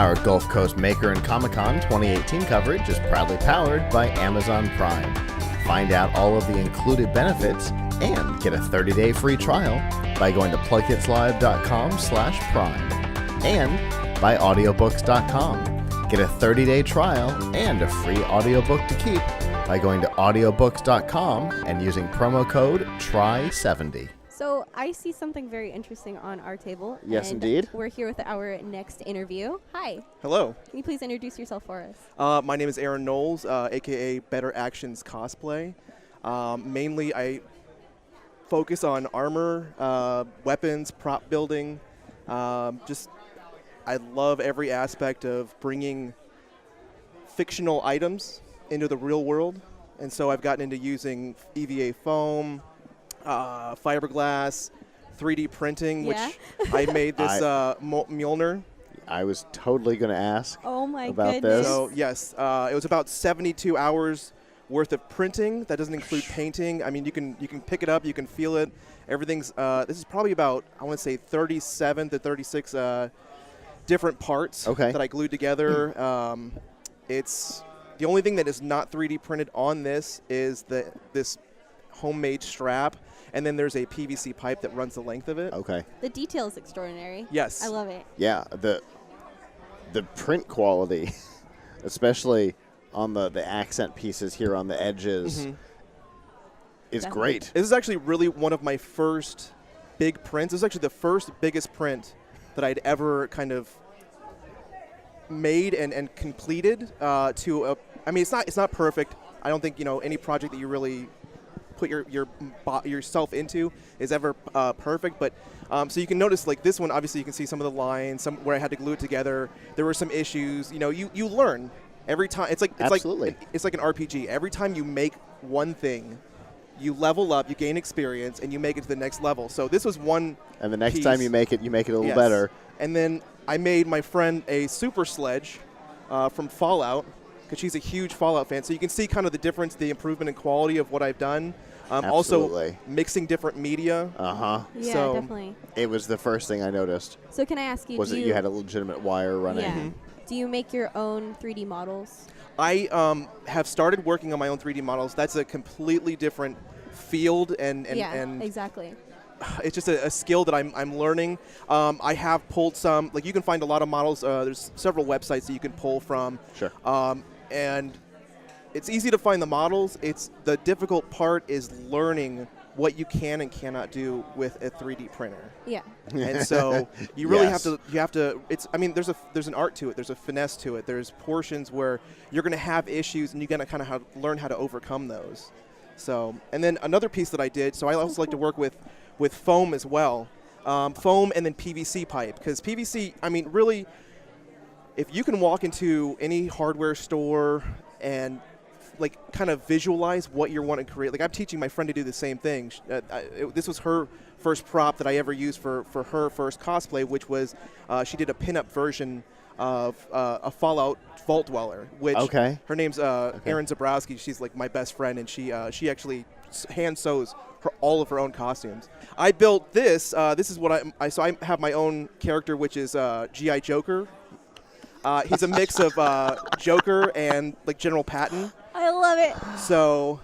Our Gulf Coast Maker and Comic-Con 2018 coverage is proudly powered by Amazon Prime. Find out all of the included benefits and get a 30-day free trial by going to plughitzlive.com/prime and by audiobooks.com. Get a 30-day trial and a free audiobook to keep by going to audiobooks.com and using promo code TRY70. So I see something very interesting on our table. Yes, and indeed. We're here with our next interview. Hi. Hello. Can you please introduce yourself for us? My name is Knowles, a.k.a. Better Actions Cosplay. Mainly, I focus on armor, weapons, prop building. I love every aspect of bringing fictional items into the real world. And so I've gotten into using EVA foam, fiberglass, 3D printing, which I made this Mjolnir. I was totally going to ask about goodness. this. So, yes, it was about 72 hours worth of printing. That doesn't include painting. I mean, you can pick it up, you can feel it. Everything's, this is probably about, I want to say 37 to 36 different parts that I glued together. It's the only thing that is not 3D printed on this is this homemade strap, and then there's a PVC pipe that runs the length of it. Okay. The detail is extraordinary. Yes. I love it. Yeah, the print quality, especially on the accent pieces here on the edges, is great. This is actually really one of my first big prints. This is actually the first biggest print that I'd ever kind of made and completed I mean, it's not perfect. I don't think, any project that you really put yourself into is ever perfect, but so you can notice, like this one, obviously you can see some of the lines, where I had to glue it together. There were some issues. You learn every time. It's like an RPG. Every time you make one thing, you level up, you gain experience, and you make it to the next level. So this was one. And the next piece. time you make it a little better. And then I made my friend a super sledge from Fallout, because she's a huge Fallout fan. So you can see kind of the difference, the improvement in quality of what I've done. Also mixing different media. Yeah, so definitely. It was the first thing I noticed. So can I ask you? Was it you had a legitimate wire running? Yeah. Do you make your own 3D models? I have started working on my own 3D models. That's a completely different field, and exactly. It's just a skill that I'm learning. I have pulled some. Like, you can find a lot of models. There's several websites that you can pull from. Sure. And it's easy to find the models. It's the difficult part is learning what you can and cannot do with a 3D printer. Yeah. And so you really have to. I mean, there's an art to it. There's a finesse to it. There's portions where you're going to have issues, and you're going to kind of learn how to overcome those. So, and then another piece that I did. So I also like to work with foam as well. Foam and then PVC pipe, because PVC. I mean, really, if you can walk into any hardware store and kind of visualize what you want to create. Like, I'm teaching my friend to do the same thing. This was her first prop that I ever used for her first cosplay, which was she did a pinup version of a Fallout Vault Dweller, which her name's Erin Zabrowski. She's like my best friend, and she actually hand sews all of her own costumes. I built this. This is what so I have my own character, which is G.I. Joker. He's a mix of Joker and like General Patton. I love it. So,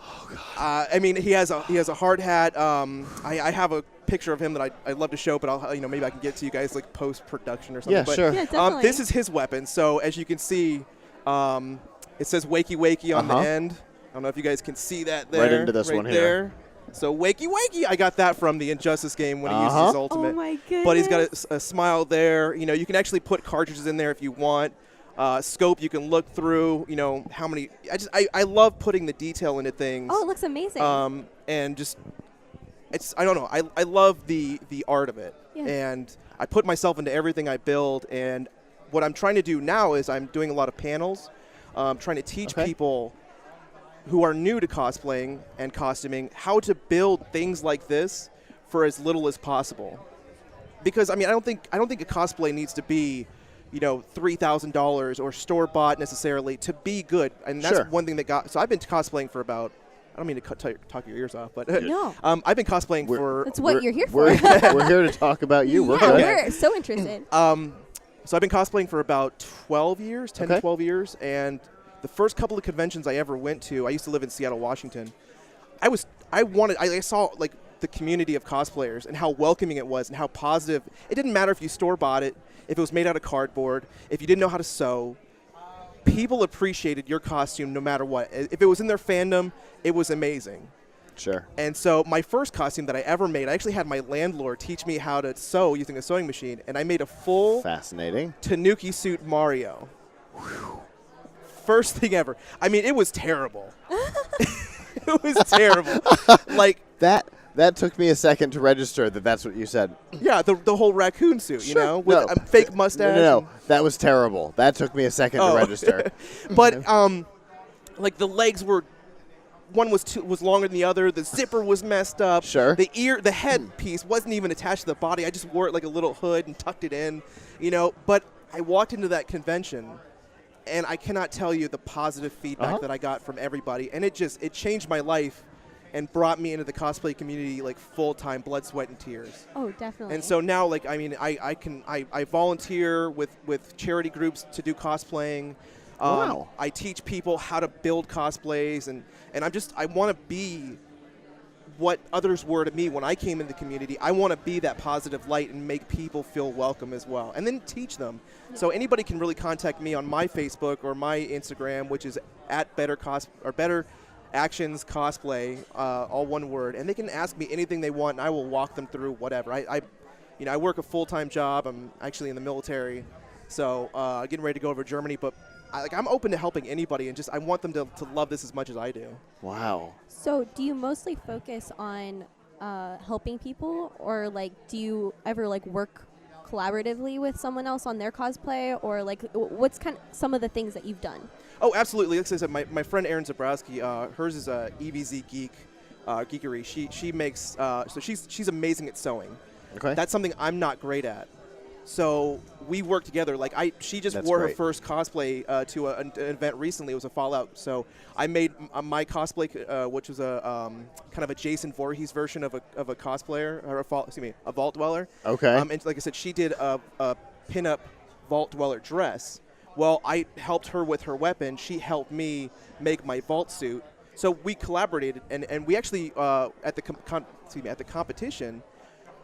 I mean, he has a hard hat. I have a picture of him that I'd love to show, but I'll maybe I can get to you guys like post production or something. Yeah, but, sure. Yeah, definitely. This is his weapon. So as you can see, it says "Wakey Wakey" on the end. I don't know if you guys can see that there. Right into this one here. There. So Wakey Wakey, I got that from the Injustice game when he used his ultimate. Oh my goodness. But he's got a smile there. You can actually put cartridges in there if you want. Scope you can look through. How many. I love putting the detail into things. Oh, it looks amazing. And just I don't know. I love the art of it. Yeah. And I put myself into everything I build. And what I'm trying to do now is I'm doing a lot of panels, trying to teach people who are new to cosplaying and costuming how to build things like this for as little as possible. Because I mean, I don't think a cosplay needs to be $3,000 or store-bought necessarily to be good. And that's one thing that got. So I've been cosplaying for about. I don't mean to talk your ears off, but no. I've been cosplaying for. That's what you're here for. We're here to talk about you. We're so interested. So I've been cosplaying for about 12 years, 10 Okay. to 12 years, and the first couple of conventions I ever went to, I used to live in Seattle, Washington. I saw like the community of cosplayers and how welcoming it was and how positive. It didn't matter if you store bought it, if it was made out of cardboard, if you didn't know how to sew. People appreciated your costume no matter what. If it was in their fandom, it was amazing. Sure. And so my first costume that I ever made, I actually had my landlord teach me how to sew using a sewing machine, and I made a full Fascinating. Tanuki suit Mario. First thing ever. I mean, it was terrible. It was terrible. Like That took me a second to register that that's what you said. yeah, the whole raccoon suit, you Sure. know, with No. a fake mustache. No, that was terrible. That took me a second to Oh. register. But like the legs were, one was longer than the other. The zipper was messed up. Sure. The head piece wasn't even attached to the body. I just wore it like a little hood and tucked it in, you know. But I walked into that convention, and I cannot tell you the positive feedback that I got from everybody, and it changed my life, and brought me into the cosplay community like full time, blood, sweat, and tears. Oh, definitely. And so now, like, I mean, I volunteer with charity groups to do cosplaying. Wow. I teach people how to build cosplays, and I want to be what others were to me when I came into the community. I want to be that positive light and make people feel welcome as well, and then teach them. So anybody can really contact me on my Facebook or my Instagram, which is at Better Actions Cosplay, all one word, and they can ask me anything they want, and I will walk them through whatever. I work a full-time job. I'm actually in the military, so getting ready to go over to Germany, but I'm open to helping anybody, and I want them to love this as much as I do. Wow. So do you mostly focus on helping people, or like do you ever like work collaboratively with someone else on their cosplay, or like what's kind of some of the things that you've done? Oh, absolutely. Like I said, my friend Erin Zabrowski, hers is a EVZ geekery. She makes so she's amazing at sewing. Okay. That's something I'm not great at. So we work together. Like she just That's wore her great. first cosplay to an event recently. It was a Fallout. So I made my cosplay, which was a kind of a Jason Voorhees version of a cosplayer, or a vault dweller. Okay. And like I said, she did a pin-up vault dweller dress. Well, I helped her with her weapon. She helped me make my vault suit. So we collaborated, and we actually at the competition,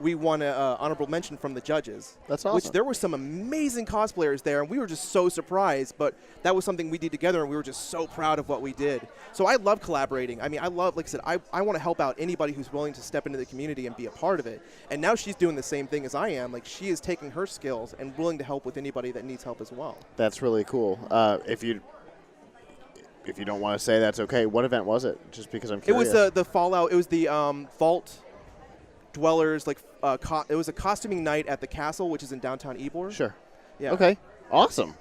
we won an honorable mention from the judges. That's awesome. Which there were some amazing cosplayers there, and we were just so surprised. But that was something we did together, and we were just so proud of what we did. So I love collaborating. I mean, like I said, I want to help out anybody who's willing to step into the community and be a part of it. And now she's doing the same thing as I am. Like, she is taking her skills and willing to help with anybody that needs help as well. That's really cool. If you don't want to say, that's okay. What event was it? Just because I'm It curious. was the Fallout. It was the Vault Dwellers. It was a costuming night at the castle, which is in downtown Ybor. Sure. Yeah. Okay. Awesome.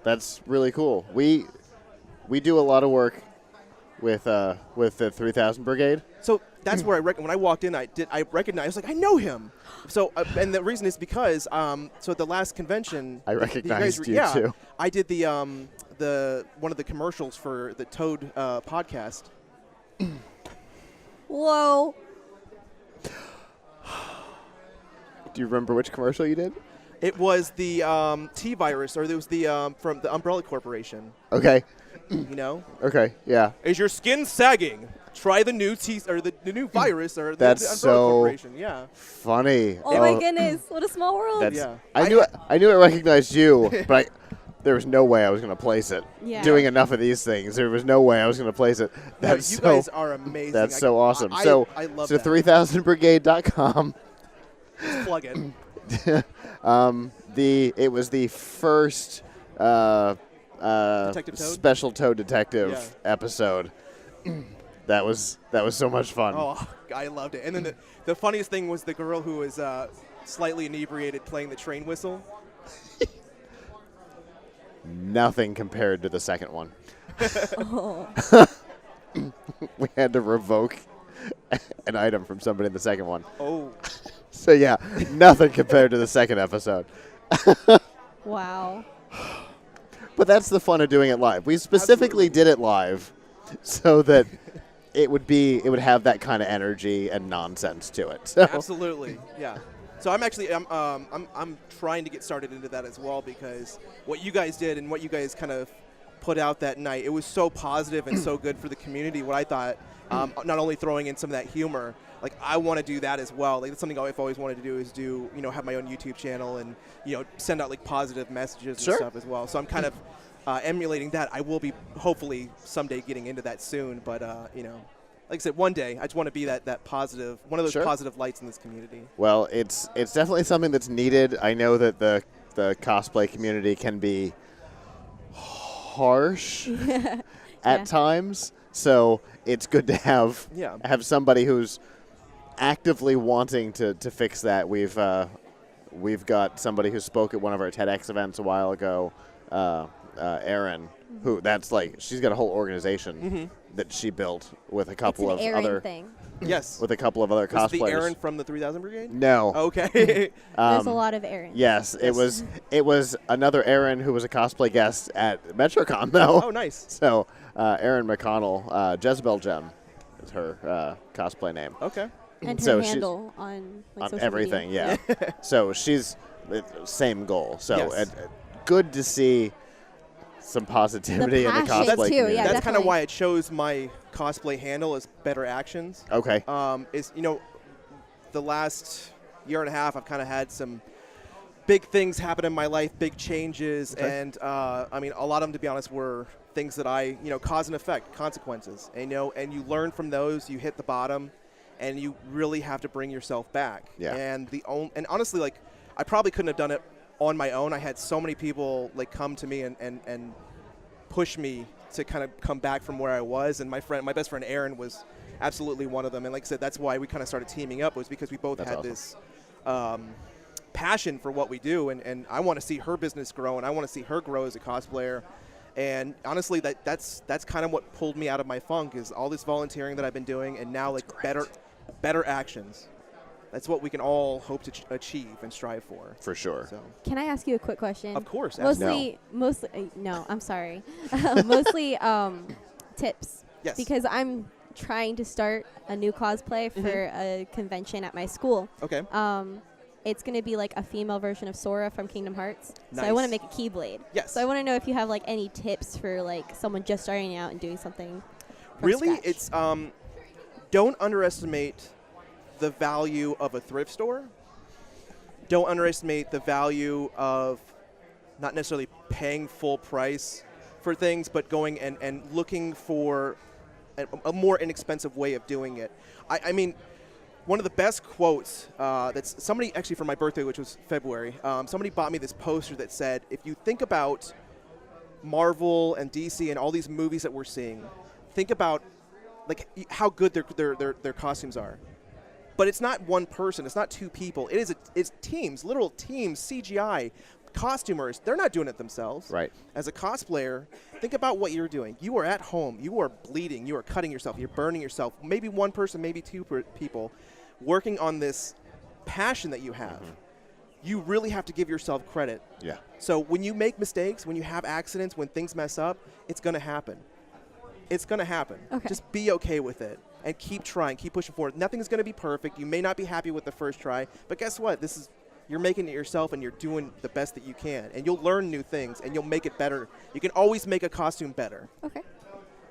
That's really cool. We do a lot of work with the 3000 Brigade. So that's where when I walked in, I recognized. I was like, I know him. So and the reason is because so at the last convention, I recognized you yeah, too. I did the one of the commercials for the Toad podcast. Whoa. Do you remember which commercial you did? It was the T-Virus, or it was the from the Umbrella Corporation. Okay. You know, Okay. Yeah. is your skin sagging? Try the new the new virus or the That's Umbrella so Corporation. Yeah. Funny. Oh my goodness. What a small world. That's, Yeah. I knew I recognized you, but there was no way I was going to place it. Yeah. Doing enough of these things, there was no way I was going to place it. No, That's you so, guys are amazing. That's so awesome. I So love so that. 3000brigade.com. Just plug it. It was the first Detective Toad? special Toad Detective Yeah. episode. That was so much fun. Oh, I loved it. And then the funniest thing was the girl who was slightly inebriated playing the train whistle. Nothing compared to the second one. Oh. We had to revoke an item from somebody in the second one. Oh. So yeah, nothing compared to the second episode. Wow. But that's the fun of doing it live. We specifically did it live so that it would have that kind of energy and nonsense to it. So, Absolutely. Yeah. So I'm actually I'm trying to get started into that as well, because what you guys did and what you guys kind of put out that night, it was so positive and so good for the community. What I thought, not only throwing in some of that humor, like I want to do that as well. Like that's something I've always wanted to do, is do, you know, have my own YouTube channel and, you know, send out like positive messages and stuff as well. So I'm kind of emulating that. I will be hopefully someday getting into that soon, but you know, like I said, one day I just want to be that positive, one of those positive lights in this community. Well, it's definitely something that's needed. I know that the cosplay community can be harsh at times, so it's good to have somebody who's actively wanting to fix that. We've got somebody who spoke at one of our TEDx events a while ago, Erin, who she's got a whole organization that she built with a couple of other with a couple of other cosplayers. Was the Erin from the 3000 Brigade? No. Okay. There's a lot of Erins. Yes, it was another Erin who was a cosplay guest at MetroCon, though. Oh, nice. So Erin McConnell, Jezebel Gem is her cosplay name. Okay. And her handle on social everything, media. yeah. So she's same goal. So good to see some positivity in the cosplay community. That's kind of why it shows my cosplay handle as Better Actions. Okay. Is, you know, the last year and a half I've kind of had some big things happen in my life, big changes, and I mean, a lot of them, to be honest, were things that I, you know, cause and effect, consequences, and, you know, and you learn from those, you hit the bottom, and you really have to bring yourself back. Yeah. And and honestly, like, I probably couldn't have done it on my own. I had so many people like come to me and push me to kind of come back from where I was, and my best friend Erin was absolutely one of them. And like I said, that's why we kind of started teaming up, was because we both had this passion for what we do, and I want to see her business grow, and I want to see her grow as a cosplayer. And honestly, that's kind of what pulled me out of my funk, is all this volunteering that I've been doing, and now like better actions. That's what we can all hope to achieve and strive for. For sure. So. Can I ask you a quick question? Of course. Mostly, no, I'm sorry. Mostly tips. Yes. Because I'm trying to start a new cosplay for a convention at my school. Okay. It's going to be like a female version of Sora from Kingdom Hearts. Nice. So I want to make a Keyblade. Yes. So I want to know if you have like any tips for like someone just starting out and doing something from Really, scratch. it's don't underestimate the value of a thrift store. Don't underestimate the value of not necessarily paying full price for things, but going and looking for a more inexpensive way of doing it. I mean, one of the best quotes that's somebody, actually for my birthday, which was February, somebody bought me this poster that said, if you think about Marvel and DC and all these movies that we're seeing, think about like how good their costumes are. But it's not one person. It's not two people. It's teams, literal teams, CGI, costumers. They're not doing it themselves. Right. As a cosplayer, think about what you're doing. You are at home. You are bleeding. You are cutting yourself. You're burning yourself. Maybe one person, maybe two people working on this passion that you have. You really have to give yourself credit. Yeah. So when you make mistakes, when you have accidents, when things mess up, it's going to happen. It's going to happen. Okay. Just be okay with it and keep trying, keep pushing forward. Nothing's going to be perfect. You may not be happy with the first try, but guess what? You're making it yourself, and you're doing the best that you can, and you'll learn new things, and you'll make it better. You can always make a costume better. Okay.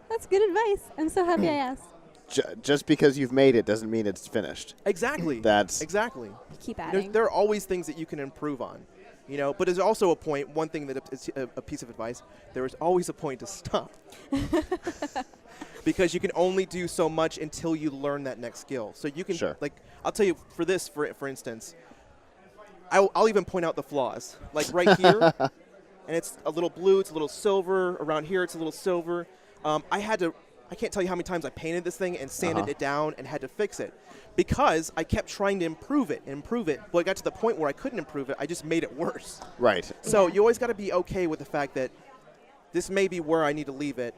That's good advice. I'm so happy I asked. Just because you've made it doesn't mean it's finished. Exactly. Exactly. Keep adding. There are always things that you can improve on, you know. But there's also a point. One thing that is a piece of advice: there is always a point to stop, because you can only do so much until you learn that next skill. So you can, like, I'll tell you for this, for instance, I'll even point out the flaws, like right here, and it's a little blue, it's a little silver. Around here, it's a little silver. I can't tell you how many times I painted this thing and sanded it down and had to fix it, because I kept trying to improve it. Well, it got to the point where I couldn't improve it. I just made it worse. Right. So you always got to be okay with the fact that this may be where I need to leave it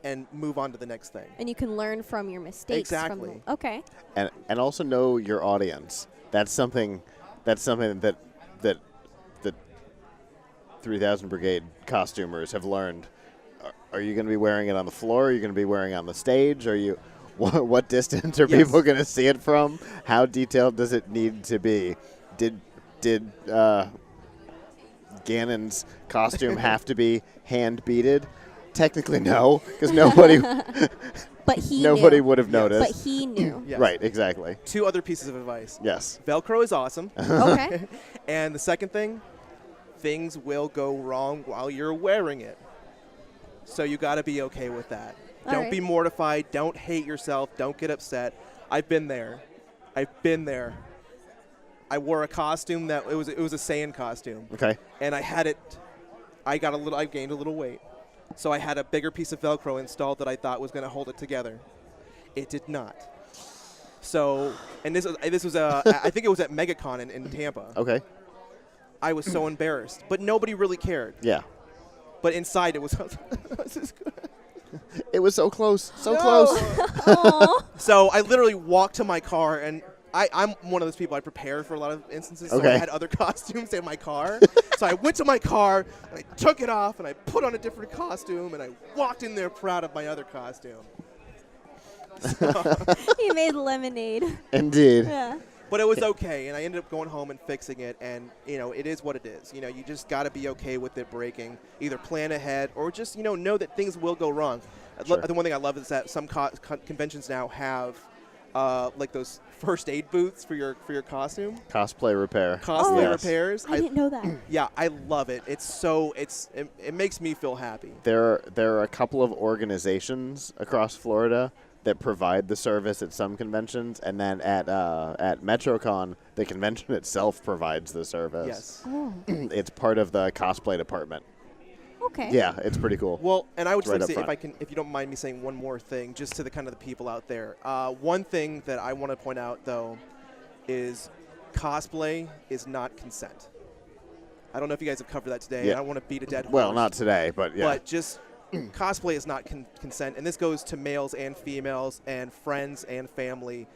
and move on to the next thing. And you can learn from your mistakes. Exactly. Okay. And also know your audience. That's something that 3000 Brigade costumers have learned. Are you going to be wearing it on the floor? Are you going to be wearing it on the stage? What distance are people going to see it from? How detailed does it need to be? Did Ganon's costume have to be hand beaded? Technically, no, because nobody But he nobody knew. would have noticed. But he knew. Yes. Right, exactly. 2 other pieces of advice. Yes. Velcro is awesome. Okay. And the second thing, things will go wrong while you're wearing it. So you got to be okay with that. All Don't right. be mortified. Don't hate yourself. Don't get upset. I've been there. I wore a costume that it was a Saiyan costume. Okay. And I gained a little weight. So I had a bigger piece of Velcro installed that I thought was going to hold it together. It did not. So, and this was I think it was at MegaCon in Tampa. Okay. I was so embarrassed, but nobody really cared. Yeah. But inside it was. It was so close. So No. close. Aw. So I literally walked to my car, and I'm one of those people, I prepare for a lot of instances, so I Okay. had other costumes in my car. So I went to my car, and I took it off, and I put on a different costume, and I walked in there proud of my other costume. He made lemonade. Indeed. Yeah. But it was okay, and I ended up going home and fixing it, and, it is what it is. You just got to be okay with it breaking. Either plan ahead or just, know that things will go wrong. Sure. The one thing I love is that some conventions now have like those first aid booths for your costume. Cosplay repair. Cosplay Yes. repairs. I didn't know that. Yeah, I love it. It makes me feel happy. There are a couple of organizations across Florida that provide the service at some conventions, and then at MetroCon, the convention itself provides the service. Yes. Oh. It's part of the cosplay department. Okay. Yeah, it's pretty cool. Well, and I would just Right like to up say, front. if you don't mind me saying one more thing, just to the kind of the people out there. One thing that I want to point out, though, is cosplay is not consent. I don't know if you guys have covered that today. Yeah. I don't want to beat a dead horse. Well, not today, but yeah. But just cosplay is not consent, and this goes to males and females and friends and family.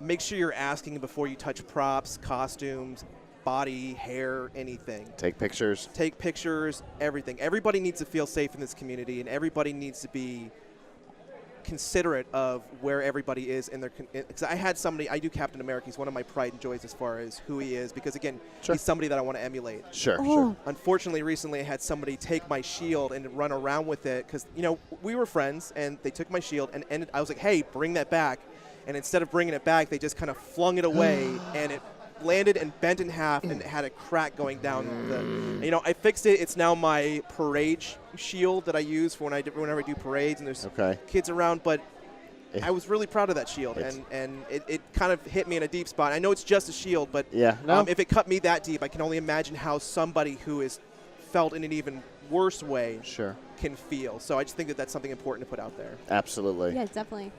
Make sure you're asking before you touch props, costumes, body, hair, anything. Take pictures. Take pictures, everything. Everybody needs to feel safe in this community, and everybody needs to be considerate of where everybody is in their. Because I do Captain America. He's one of my pride and joys as far as who he is, because again, Sure. he's somebody that I want to emulate. Sure, Oh. sure. Unfortunately, recently I had somebody take my shield and run around with it because, we were friends, and they took my shield and I was like, hey, bring that back. And instead of bringing it back, they just kind of flung it away, and it landed and bent in half and it had a crack going down. I fixed it. It's now my parade shield that I use for whenever I do parades and there's Okay. kids around. But Yeah. I was really proud of that shield, It's- and it kind of hit me in a deep spot. I know it's just a shield, but Yeah, no. if it cut me that deep, I can only imagine how somebody who is felt in an even worse way Sure. can feel. So I just think that that's something important to put out there. Absolutely. Yeah, definitely.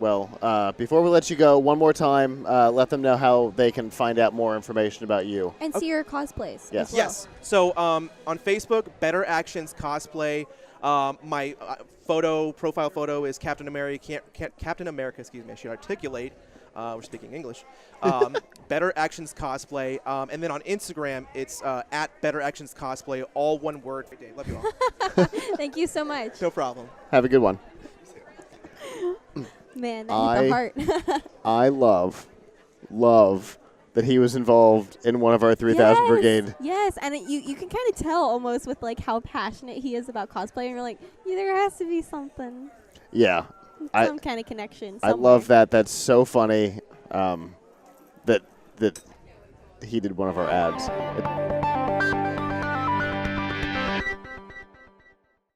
Well, before we let you go, one more time, let them know how they can find out more information about you. And see your cosplays. Yes. as well. Yes. So on Facebook, Better Actions Cosplay. My profile photo is Captain America. Captain America, excuse me. I should articulate. We're speaking English. Better Actions Cosplay. And then on Instagram, it's at Better Actions Cosplay, all one word. Love you all. Thank you so much. No problem. Have a good one. Man, that hit the heart. I love that he was involved in one of our 3000 Yes, Brigade. Yes, and you can kind of tell almost with like how passionate he is about cosplay, and you're like, yeah, there has to be something, Yeah. some kind of connection. I love that. That's so funny that he did one of our ads.